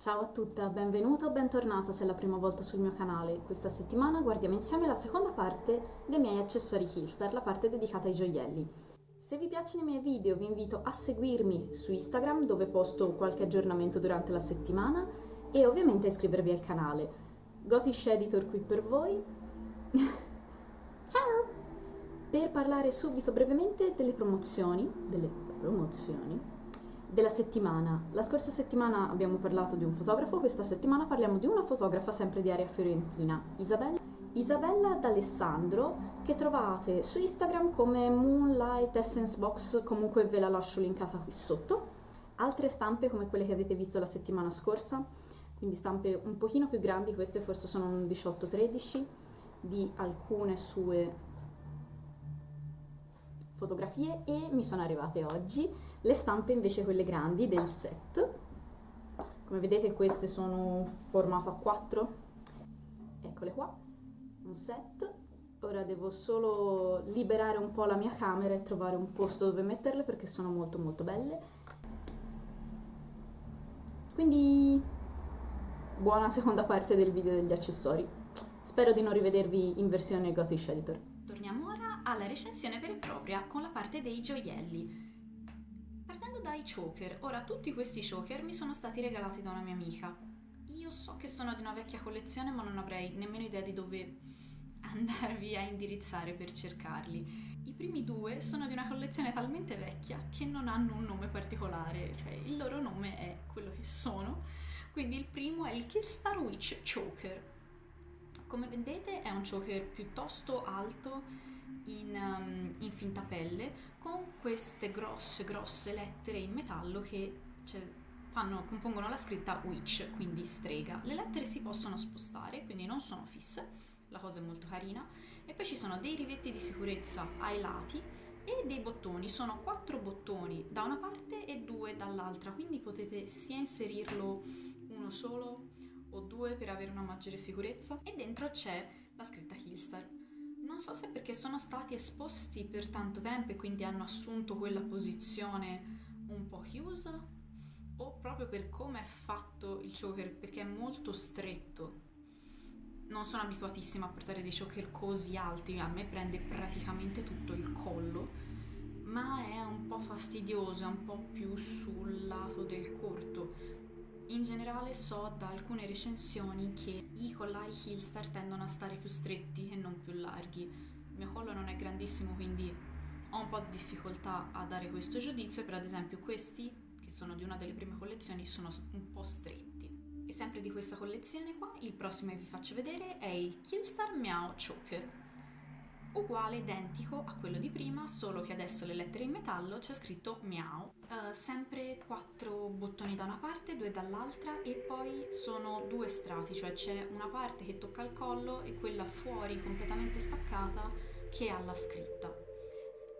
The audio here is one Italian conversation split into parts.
Ciao a tutte, benvenuta o bentornata se è la prima volta sul mio canale. Questa settimana guardiamo insieme la seconda parte dei miei accessori Hillstar, la parte dedicata ai gioielli. Se vi piacciono i miei video vi invito a seguirmi su Instagram dove posto qualche aggiornamento durante la settimana e ovviamente a iscrivervi al canale. Gotish Editor qui per voi. Ciao! Per parlare subito brevemente delle promozioni della settimana. La scorsa settimana abbiamo parlato di un fotografo, questa settimana parliamo di una fotografa sempre di area fiorentina, Isabella D'Alessandro, che trovate su Instagram come Moonlight Essence Box, comunque ve la lascio linkata qui sotto. Altre stampe come quelle che avete visto la settimana scorsa, quindi stampe un pochino più grandi, queste forse sono un 18-13, di alcune sue fotografie, e mi sono arrivate oggi le stampe invece quelle grandi del set. Come vedete queste sono un formato A4, eccole qua, un set. Ora devo solo liberare un po' la mia camera e trovare un posto dove metterle perché sono molto molto belle. Quindi buona seconda parte del video degli accessori. Spero di non rivedervi in versione Gotish Editor. Torniamo ora alla recensione vera e propria con la parte dei gioielli. Partendo dai choker, ora tutti questi choker mi sono stati regalati da una mia amica. Io so che sono di una vecchia collezione, ma non avrei nemmeno idea di dove andarvi a indirizzare per cercarli. I primi due sono di una collezione talmente vecchia che non hanno un nome particolare, cioè il loro nome è quello che sono. Quindi il primo è il Killstar Witch Choker. Come vedete è un choker piuttosto alto in finta pelle, con queste grosse lettere in metallo che compongono la scritta witch, quindi strega. Le lettere si possono spostare, quindi non sono fisse, la cosa è molto carina. E poi ci sono dei rivetti di sicurezza ai lati e dei bottoni, sono 4 bottoni da una parte e 2 dall'altra, quindi potete sia inserirlo uno solo o 2 per avere una maggiore sicurezza. E dentro c'è la scritta Hillstar. Non so se perché sono stati esposti per tanto tempo e quindi hanno assunto quella posizione un po' chiusa, o proprio per come è fatto il choker, perché è molto stretto. Non sono abituatissima a portare dei choker così alti, a me prende praticamente tutto il collo, ma è un po' fastidioso, è un po' più sul lato del corto. In generale so da alcune recensioni che i collari Hillstar tendono a stare più stretti e non più larghi. Il mio collo non è grandissimo, quindi ho un po' di difficoltà a dare questo giudizio, per ad esempio questi, che sono di una delle prime collezioni, sono un po' stretti. E sempre di questa collezione qua, il prossimo che vi faccio vedere è il Killstar Meow Choker. Uguale, identico a quello di prima, solo che adesso le lettere in metallo c'è scritto Meow. Sempre 4 bottoni da una parte, 2 dall'altra, e poi sono 2 strati, cioè c'è una parte che tocca il collo e quella fuori completamente staccata che ha la scritta.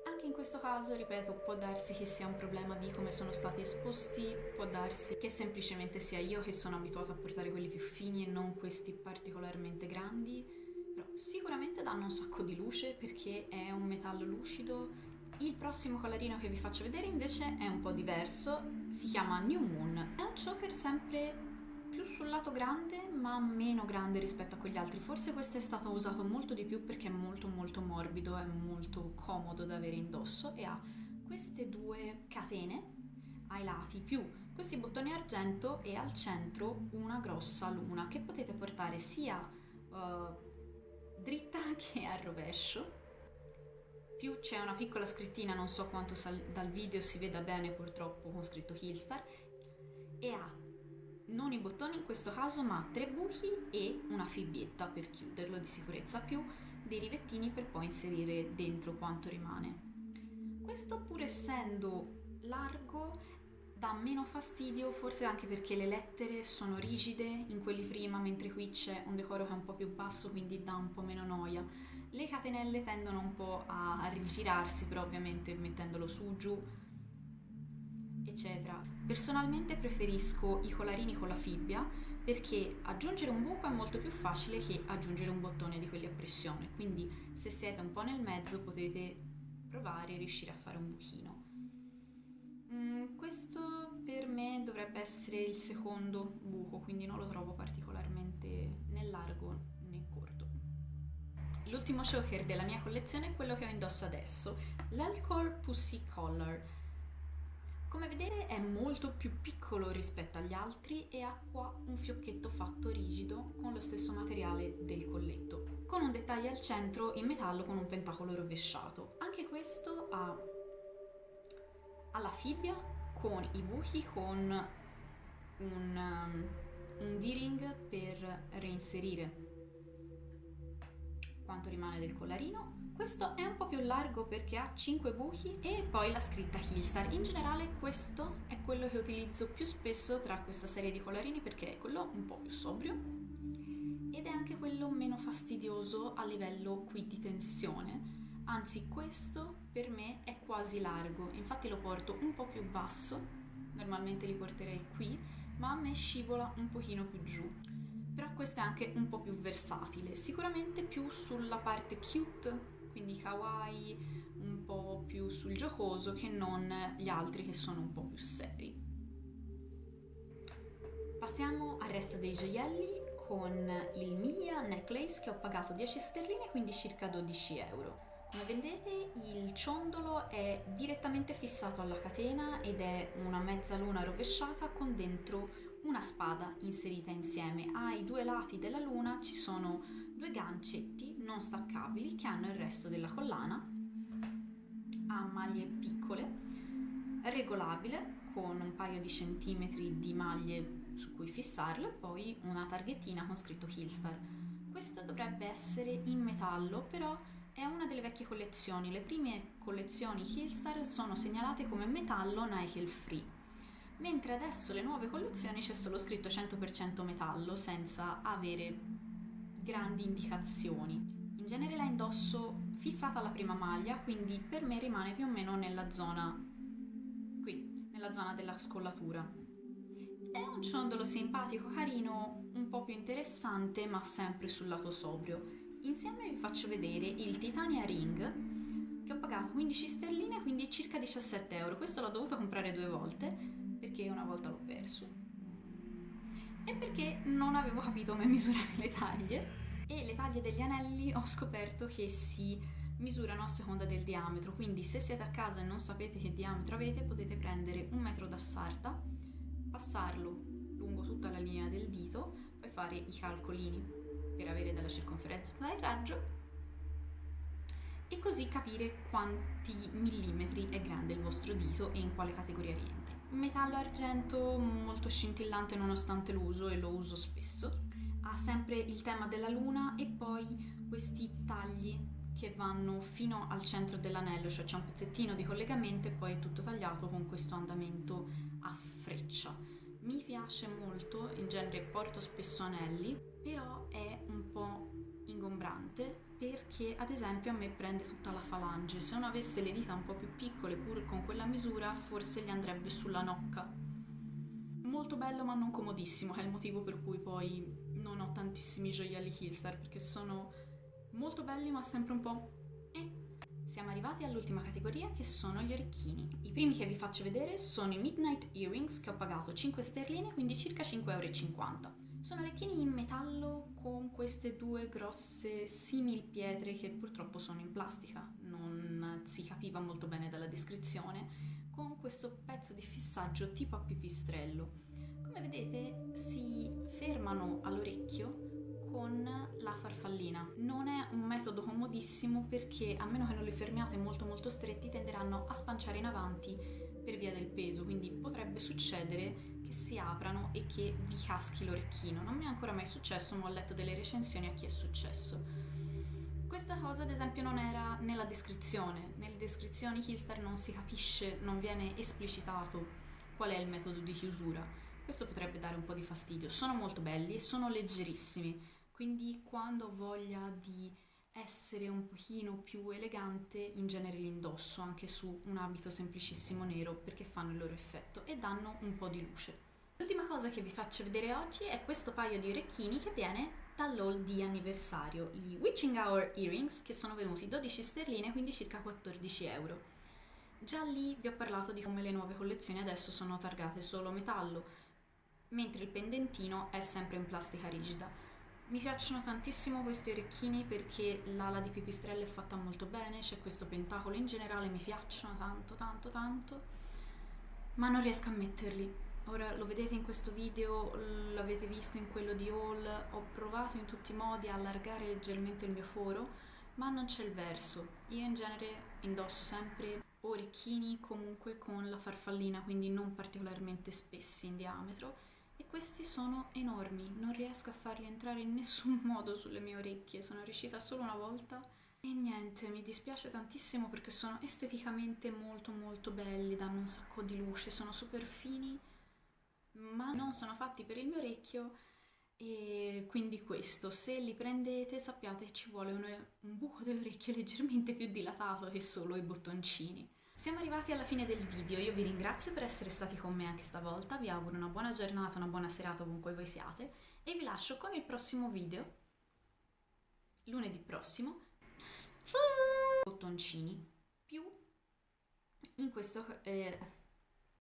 Anche in questo caso, ripeto, può darsi che sia un problema di come sono stati esposti, può darsi che semplicemente sia io che sono abituata a portare quelli più fini e non questi particolarmente grandi. Però sicuramente danno un sacco di luce perché è un metallo lucido. Il prossimo collarino che vi faccio vedere invece è un po' diverso, si chiama New Moon. È un choker sempre più sul lato grande, ma meno grande rispetto a quegli altri. Forse questo è stato usato molto di più perché è molto morbido, è molto comodo da avere indosso e ha queste 2 catene ai lati più questi bottoni argento e al centro una grossa luna che potete portare sia dritta che al rovescio. Più c'è una piccola scrittina, non so quanto dal video si veda bene purtroppo, con scritto Hillstar, e ha non i bottoni in questo caso, ma 3 buchi e una fibbietta per chiuderlo di sicurezza, più dei rivettini per poi inserire dentro quanto rimane. Questo, pur essendo largo, dà meno fastidio, forse anche perché le lettere sono rigide in quelli prima, mentre qui c'è un decoro che è un po' più basso, quindi dà un po' meno noia. Le catenelle tendono un po' a rigirarsi, però ovviamente mettendolo su, giù, eccetera. Personalmente preferisco i collarini con la fibbia perché aggiungere un buco è molto più facile che aggiungere un bottone di quelli a pressione, quindi se siete un po' nel mezzo potete provare e riuscire a fare un buchino. Questo per me dovrebbe dovrebbe essere il secondo buco, quindi non lo trovo particolarmente né largo né corto. L'ultimo choker della mia collezione è quello che ho indosso adesso, l'Elcor Pussy Collar. Come vedete è molto più piccolo rispetto agli altri e ha qua un fiocchetto fatto rigido con lo stesso materiale del colletto, con un dettaglio al centro in metallo con un pentacolo rovesciato. Anche questo ha la fibbia con i buchi con un D-ring per reinserire quanto rimane del collarino. Questo è un po' più largo perché ha 5 buchi e poi la scritta Hillstar. In generale questo è quello che utilizzo più spesso tra questa serie di collarini perché è quello un po' più sobrio ed è anche quello meno fastidioso a livello qui di tensione. Anzi, questo per me è quasi largo, infatti lo porto un po' più basso, normalmente li porterei qui, ma a me scivola un pochino più giù. Però questo è anche un po' più versatile, sicuramente più sulla parte cute, quindi kawaii, un po' più sul giocoso che non gli altri che sono un po' più seri. Passiamo al resto dei gioielli con il Mia Necklace che ho pagato 10 sterline, quindi circa 12 euro. Come vedete il ciondolo è direttamente fissato alla catena ed è una mezzaluna rovesciata con dentro una spada inserita insieme. Ai due lati della luna ci sono due gancetti non staccabili che hanno il resto della collana, ha maglie piccole, regolabile con un paio di centimetri di maglie su cui fissarlo e poi una targhettina con scritto Hillstar. Questo dovrebbe essere in metallo, però è una delle vecchie collezioni. Le prime collezioni Hillstar sono segnalate come metallo nickel free, mentre adesso le nuove collezioni c'è solo scritto 100% metallo senza avere grandi indicazioni. In genere la indosso fissata alla prima maglia, quindi per me rimane più o meno nella zona qui, nella zona della scollatura. È un ciondolo simpatico, carino, un po' più interessante, ma sempre sul lato sobrio. Insieme vi faccio vedere il Titania Ring, che ho pagato 15 sterline, quindi circa 17 euro. Questo l'ho dovuto comprare 2 volte, perché una volta l'ho perso. E perché non avevo capito come misurare le taglie. E le taglie degli anelli ho scoperto che si misurano a seconda del diametro, quindi se siete a casa e non sapete che diametro avete, potete prendere 1 metro da sarta, passarlo lungo tutta la linea del dito, poi fare i calcolini per avere dalla circonferenza del raggio e così capire quanti millimetri è grande il vostro dito e in quale categoria rientra. Metallo argento molto scintillante nonostante l'uso e lo uso spesso. Ha sempre il tema della luna e poi questi tagli che vanno fino al centro dell'anello, cioè c'è un pezzettino di collegamento e poi è tutto tagliato con questo andamento a freccia. Mi piace molto, in genere porto spesso anelli, però è un po' ingombrante perché ad esempio a me prende tutta la falange. Se uno avesse le dita un po' più piccole pur con quella misura forse gli andrebbe sulla nocca. Molto bello ma non comodissimo, è il motivo per cui poi non ho tantissimi gioielli Hillstar, perché sono molto belli ma sempre un po'. Siamo arrivati all'ultima categoria che sono gli orecchini. I primi che vi faccio vedere sono i Midnight Earrings che ho pagato 5 sterline, quindi circa 5,50 euro. Sono orecchini in metallo con queste due grosse simil pietre che purtroppo sono in plastica, non si capiva molto bene dalla descrizione, con questo pezzo di fissaggio tipo a pipistrello. Come vedete si fermano all'orecchio con la farfallina. Non è un metodo comodissimo perché a meno che non li fermiate molto stretti tenderanno a spanciare in avanti per via del peso, quindi potrebbe succedere che si aprano e che vi caschi l'orecchino. Non mi è ancora mai successo, ma ho letto delle recensioni a chi è successo. Questa cosa ad esempio non era nella descrizione. Nelle descrizioni Hillstar non si capisce, non viene esplicitato qual è il metodo di chiusura. Questo potrebbe dare un po' di fastidio. Sono molto belli e sono leggerissimi, quindi quando ho voglia di essere un pochino più elegante in genere li indosso anche su un abito semplicissimo nero perché fanno il loro effetto e danno un po' di luce. L'ultima cosa che vi faccio vedere oggi è questo paio di orecchini che viene dall'haul di anniversario, i Witching Hour Earrings, che sono venuti 12 sterline, quindi circa 14 euro. Già lì vi ho parlato di come le nuove collezioni adesso sono targate solo metallo, mentre il pendentino è sempre in plastica rigida. Mi piacciono tantissimo questi orecchini perché l'ala di pipistrello è fatta molto bene, c'è questo pentacolo, in generale mi piacciono tanto tanto tanto, ma non riesco a metterli. Ora lo vedete in questo video, l'avete visto in quello di haul, ho provato in tutti i modi a allargare leggermente il mio foro, ma non c'è il verso. Io in genere indosso sempre orecchini comunque con la farfallina, quindi non particolarmente spessi in diametro, e questi sono enormi, non riesco a farli entrare in nessun modo sulle mie orecchie, sono riuscita solo una volta e niente, mi dispiace tantissimo perché sono esteticamente molto molto belli, danno un sacco di luce, sono super fini, ma non sono fatti per il mio orecchio. E quindi questo, se li prendete sappiate che ci vuole un buco dell'orecchio leggermente più dilatato che solo i bottoncini. Siamo arrivati alla fine del video, io vi ringrazio per essere stati con me anche stavolta, vi auguro una buona giornata, una buona serata ovunque voi siate e vi lascio con il prossimo video, lunedì prossimo, bottoncini più in questo